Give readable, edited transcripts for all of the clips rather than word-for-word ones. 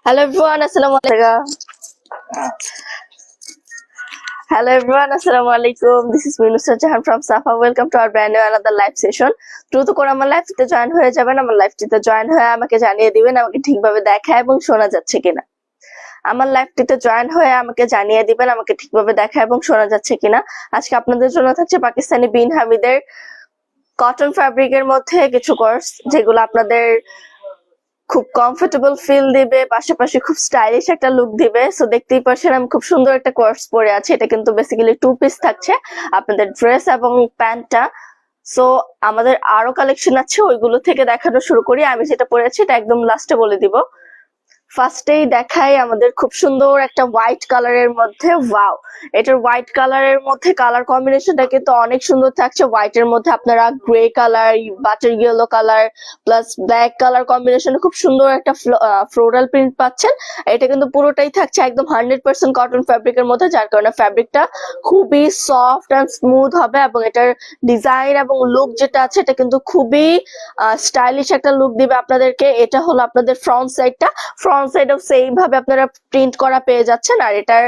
Hello everyone, assalamu alaikum. Hello everyone, assalamu alaikum. This is Minusra Jahan from Safa. Welcome to our brand new another live session. দ্রুত করে আমার লাইভটিতে join হয়ে যাবেন। আমার লাইভটিতে join হয়ে আমাকে জানিয়ে দিবেন আমাকে ঠিকভাবে দেখা এবং শোনা যাচ্ছে কিনা। আমার লাইভটিতে জয়েন হয়ে আমাকে জানিয়ে দিবেন আমাকে ঠিকভাবে দেখা এবং শোনা যাচ্ছে কিনা। আজকে আপনাদের জন্য থাকছে পাকিস্তানি বিন হামিদের কটন ফ্যাব্রিকের মধ্যে কিছু কোর্স যেগুলো আপনাদের খুব কমফোর্টেবল ফিল দিবে, পাশাপাশি খুব স্টাইলিশ একটা লুক দিবে। সো দেখতেই পাচ্ছেন আমি খুব সুন্দর একটা কোর্স পরে আছি। এটা কিন্তু বেসিক্যালি 2 পিস থাকছে, আপনাদের ড্রেস এবং প্যান্টটা। সো আমাদের আরো কালেকশন আছে, ওইগুলো থেকে দেখানো শুরু করি। আমি যেটা পরেছি এটা একদম লাস্টে বলে দিব। ফার্স্টেই দেখাই আমাদের খুব সুন্দর একটা হোয়াইট কালারের মধ্যে। ওয়াও, এটার হোয়াইট কালারের মধ্যে কালার কম্বিনেশনটা কিন্তু অনেক সুন্দর থাকছে। হোয়াইটের মধ্যে আপনারা grey colour, butter yellow colour plus black colour কম্বিনেশনে খুব সুন্দর একটা ফ্লোরাল প্রিন্ট পাচ্ছেন। এটা কিন্তু পুরোটাই থাকছে একদম 100% কটন ফ্যাব্রিকের মধ্যে, যার কারণে ফ্যাব্রিকটা খুবই সফট অ্যান্ড স্মুথ হবে এবং এটার ডিজাইন এবং লুক যেটা আছে এটা কিন্তু খুবই স্টাইলিশ একটা লুক দিবে আপনাদেরকে। এটা হলো আপনাদের ফ্রন্ট সাইডটা। ফ্রন্ট সাইডও সেম ভাবে আপনারা প্রিন্ট করা পেয়ে যাচ্ছেন। আর এটার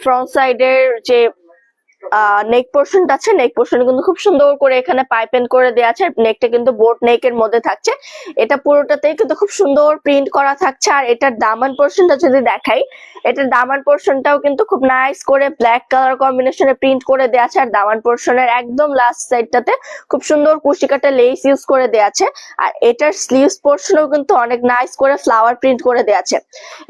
ফ্রন্ট সাইডের যে নেক পোর্শনটা আছে, নেক পোর্শন কিন্তু খুব সুন্দর করে এখানে পাইপেন করে দেওয়া আছে। নেকটা কিন্তু বোট নেকের মধ্যে থাকছে। এটা পুরোটাতেই কিন্তু খুব সুন্দর প্রিন্ট করা থাকছে। আর এটার দামান পোর্শনটা যদি দেখাই, এটার দামান পোর্শনটাও কিন্তু খুব নাইস করে ব্ল্যাক কালার কম্বিনেশনে প্রিন্ট করে দেওয়া আছে। আর দামান পোর্শনের একদম লাস্ট সাইডটাতে খুব সুন্দর কুশি কাটা লেস ইউজ করে দেওয়া আছে। আর এটার স্লিভস পোর্শনও কিন্তু অনেক নাইস করে ফ্লাওয়ার প্রিন্ট করে দেওয়া আছে।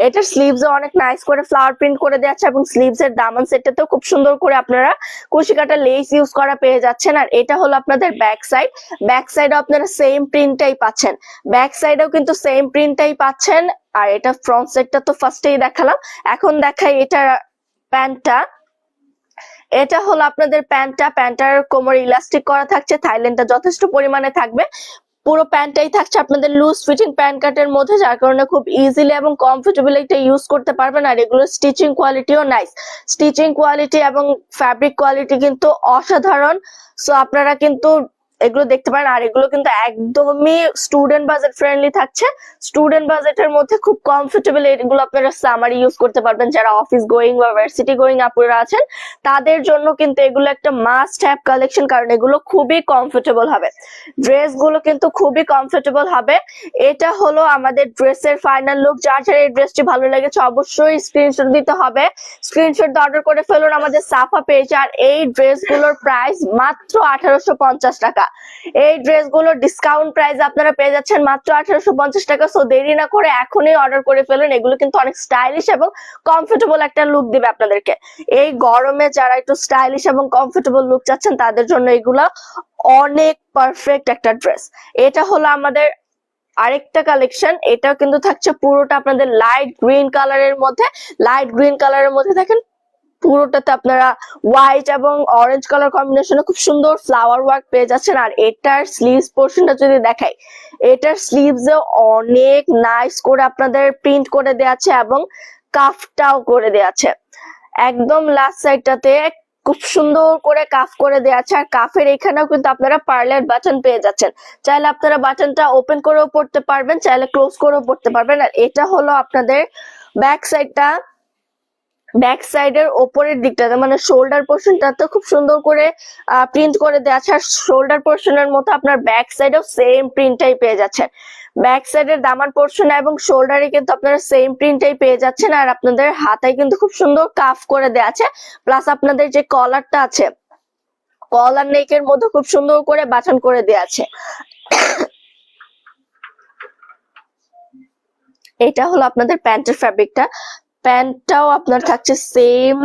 এটার স্লিভসও অনেক নাইস করে ফ্লাওয়ার প্রিন্ট করে দেওয়া আছে এবং স্লিভস এর দামান সেটটাতেও খুব সুন্দর করে আপনারা কুশি কাটা লেস ইউজ করা পেয়ে যাচ্ছেন। আর এটা হলো আপনাদের ব্যাক সাইড। ব্যাক সাইডও আপনারা সেম প্রিন্টটাই পাচ্ছেন। ব্যাক সাইডেও কিন্তু সেম প্রিন্টটাই পাচ্ছেন। আর এটা ফ্রন্ট সাইডটা তো ফার্স্টেই দেখালাম। এখন দেখাই এটা প্যান্টটা। এটা হলো আপনাদের প্যান্টটা। প্যান্টার কোমর ইলাস্টিক করা থাকছে, থাইল্যান্ডটা যথেষ্ট পরিমাণে থাকবে। পুরো প্যান্টটাই থাকছে আপনাদের লুজ ফিটিং প্যান্ট কাটের মধ্যে, যার কারণে খুব ইজিলি এবং কমফোর্টেবল এটা ইউজ করতে পারবেন। আর এগুলো স্টিচিং কোয়ালিটিও নাইস। স্টিচিং কোয়ালিটি এবং ফ্যাব্রিক কোয়ালিটি কিন্তু অসাধারণ। সো আপনারা কিন্তু এগুলো দেখতে পারেন। আর এগুলো কিন্তু একদমই স্টুডেন্ট বাজেট ফ্রেন্ডলি থাকছে। স্টুডেন্ট বাজেটের মধ্যে খুব কমফোর্টেবল এগুলো আপনারা সামারে ইউজ করতে পারবেন। যারা অফিস গোয়িং বা ভার্সিটি গোয়িং আপুরা আছেন তাদের জন্য কিন্তু এগুলো একটা মাস্ট হ্যাভ কালেকশন, কারণ এগুলো খুবই কমফোর্টেবল হবে। ড্রেস গুলো কিন্তু খুবই কমফোর্টেবল হবে। এটা হলো আমাদের ড্রেসের ফাইনাল লুক। যার যার এই ড্রেসটি ভালো লেগেছে অবশ্যই স্ক্রিনশট দিতে হবে। স্ক্রিনশট দিয়ে অর্ডার করে ফেলুন আমাদের সাফা পেজ। আর এই ড্রেসগুলোর প্রাইস মাত্র 1850 টাকা। এই ড্রেসগুলোর ডিসকাউন্ট প্রাইস আপনারা পেয়ে যাচ্ছেন মাত্র 1850 টাকা। সো দেরি না করে এখনই অর্ডার করে ফেলুন। এগুলো কিন্তু অনেক স্টাইলিশ এবং কমফোর্টেবল একটা লুক দিবে আপনাদেরকে। এই গরমে যারা একটু স্টাইলিশ এবং কমফোর্টেবল লুক চাচ্ছেন তাদের জন্য এগুলা অনেক পারফেক্ট একটা ড্রেস। এটা হলো আমাদের আরেকটা কালেকশন। এটাও কিন্তু থাকছে পুরোটা আপনাদের লাইট গ্রিন কালারের মধ্যে। লাইট গ্রিন কালারের মধ্যে দেখেন পুরোটাতে আপনারা হোয়াইট এবং অরেঞ্জ কালার কম্বিনেশনে খুব সুন্দর ফ্লাওয়ার ওয়ার্ক পেয়ে যাচ্ছেন। আর এটার স্লিভস পোর্শনটা যদি দেখাই, এটার স্লিভস এ অনেক নাইস করে আপনাদের প্রিন্ট করে দেওয়া আছে এবং কাফটাও করে দেওয়া আছে। একদম লাস্ট সাইডটাতে খুব সুন্দর করে কাফ করে দেওয়া আছে। আর কাফের এখানেও কিন্তু আপনারা পার্লের বাটন পেয়ে যাচ্ছেন। চাইলে আপনারা বাটনটা ওপেন করেও পড়তে পারবেন, চাইলে ক্লোজ করেও পড়তে পারবেন। আর এটা হলো আপনাদের ব্যাক সাইডটা। ব্যাক সাইডের ওপরের দিকটাতে মানে শোল্ডার পোর্শনটাতে খুব সুন্দর করে প্রিন্ট করে দেওয়া আছে। আর শোল্ডার পোর্শনের মতো আপনার ব্যাক সাইডেও সেম প্রিন্টটাই পেয়ে যাচ্ছেন। ব্যাক সাইডের দামান পোর্শন এবং শোল্ডারে কিন্তু আপনারা সেম প্রিন্টটাই পেয়ে যাচ্ছেন। আর আপনাদের হাতায় কিন্তু খুব সুন্দর কাফ করে দেওয়া আছে। প্লাস আপনাদের যে কলারটা আছে, কলার নেকের মধ্যে খুব সুন্দর করে বাটন করে দেওয়া আছে। এটা হলো আপনাদের প্যান্টের ফ্যাব্রিকটা। প্যান্টটাও আপনার থাকছে সেম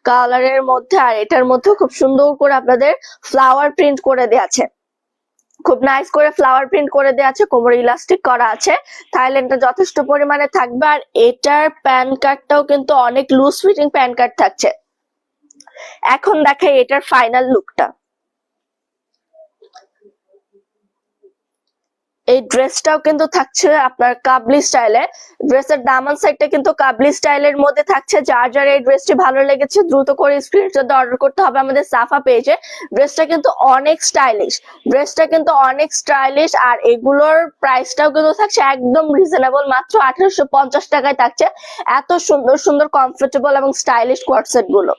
কালারের মধ্যে। আর এটার মধ্যে খুব সুন্দর করে আপনাদের ফ্লাওয়ার প্রিন্ট করে দেওয়া আছে। খুব নাইস করে ফ্লাওয়ার প্রিন্ট করে দেওয়া আছে। কোমরে ইলাস্টিক করা আছে। থাইল্যান্ডটা যথেষ্ট পরিমাণে থাকবে। আর এটার প্যান কার্ডটাও কিন্তু অনেক লুজ ফিটিং প্যান কার্ড থাকছে। এখন দেখাই এটার ফাইনাল লুকটা। এই ড্রেসটাও কিন্তু থাকছে আপনার কাবলি স্টাইলে। ড্রেসের দামান সাইডটা কিন্তু কাবলি স্টাইলের মধ্যে থাকছে। যার যার এই ড্রেসটি ভালো লেগেছে দ্রুত করে স্ক্রিনশট দিয়ে অর্ডার করতে হবে আমাদের সাফা পেজে। ড্রেসটা কিন্তু অনেক স্টাইলিশ, আর এগুলোর প্রাইসটাও কিন্তু থাকছে একদম রিজনেবল, মাত্র 1850 টাকায় থাকছে এত সুন্দর সুন্দর কমফোর্টেবল এবং স্টাইলিশ কোয়ার্ড সেট গুলো।